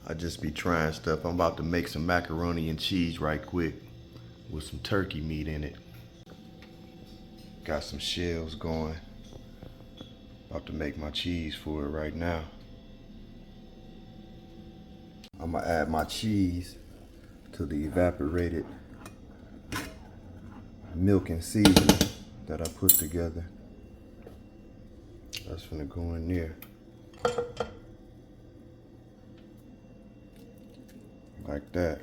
I just be trying stuff. I'm about to make some macaroni and cheese right quick with some turkey meat in it. Got some shells going. About to make my cheese for it right now. I'm gonna add my cheese to the evaporated milk and seasoning that I put together. That's gonna go in there. Like that.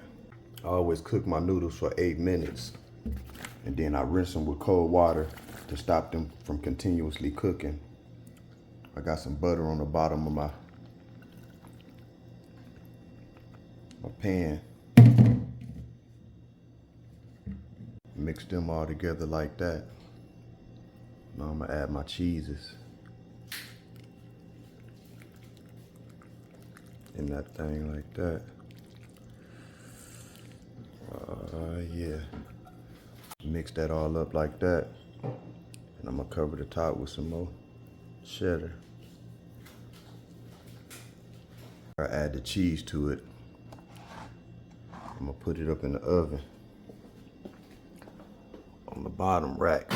I always cook my noodles for 8 minutes, and then I rinse them with cold water to stop them from continuously cooking. I got some butter on the bottom of my pan. Mix them all together like that. Now I'm gonna add my cheeses in that thing like that. Yeah. Mix that all up like that. And I'm gonna cover the top with some more cheddar. I add the cheese to it. I'm gonna put it up in the oven on the bottom rack.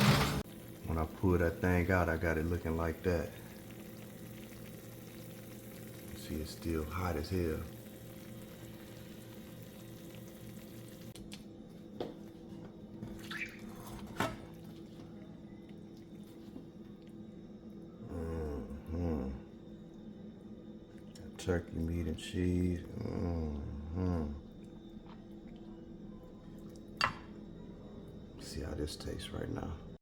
When I pull that thing out, I got it looking like that. See, it's still hot as hell. Turkey meat and cheese. See how this tastes right now.